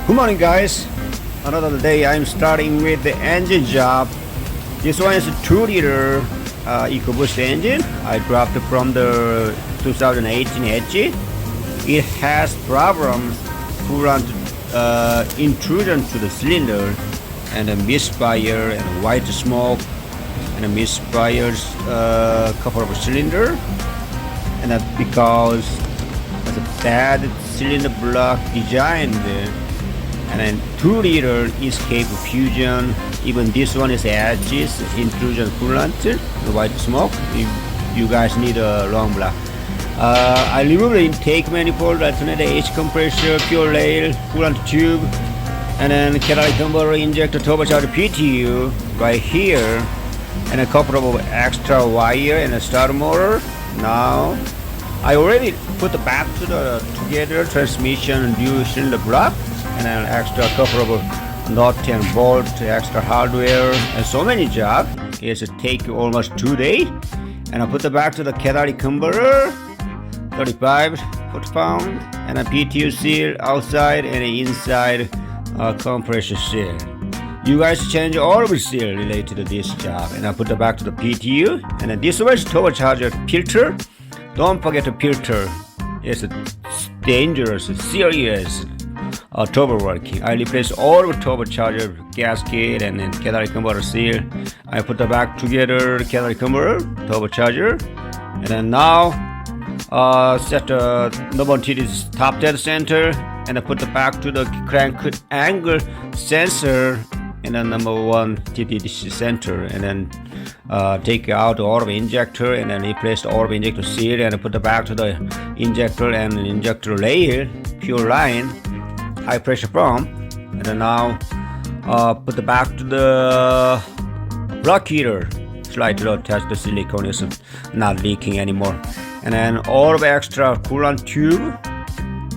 Good morning, guys. Another day. I'm starting with the engine job. This one is a 2-liter EcoBoost engine. I dropped it from the 2018 Edge. It has problems coolant intrusion to the cylinder and a misfire and white smoke and a misfires couple of cylinder, and that's because it's a bad cylinder block designed. And then 2-liter escape fusion. Even this one is Edge's intrusion coolant, the white smoke. You guys need a long block. I removed the intake manifold, alternator, H compressor, pure rail, coolant tube, and then catalytic converter, injector, turbocharger, PTU right here, and a couple of extra wire and a starter motor. Now I already put the back to the together transmission and dual cylinder block, and an extra couple of nut and bolt, extra hardware, and so many jobs. It's take almost 2 days. And I put the back to the catalytic converter, 35 foot-pound, and a PTU seal outside and inside compressor seal. You guys change all of the seal related to this job. And I put the back to the PTU, and then this was turbocharger filter. Don't forget the filter. It's dangerous, serious. Turbo working. I replace all the turbocharger gasket and then catalytic converter seal. I put the back together, catalytic converter, turbocharger, and then now set the number 1 TD's top dead center, and I put the back to the crank angle sensor, and then number 1 TDC center, and then take out all of the injector, and then replace all of the injector seal, and I put the back to the injector and injector rail, pure line, high pressure pump, and then now put the back to the block heater, slightly attach the silicone, is not leaking anymore, and then all of the extra coolant tube,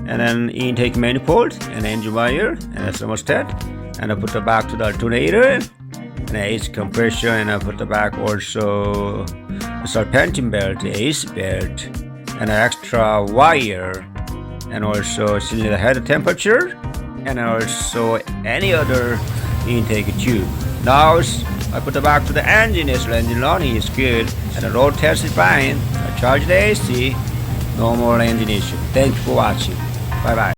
and then intake manifold and engine wire and a thermostat, and I put the back to the alternator and H compression, and I put the back also the serpentine belt, ace belt, and an extra wire, and also cylinder head temperature, and also any other intake tube. Now I put the back to the engine. Engine running is good, and the road test is fine. I charge the AC. No more engine issue. Thank you for watching. Bye bye.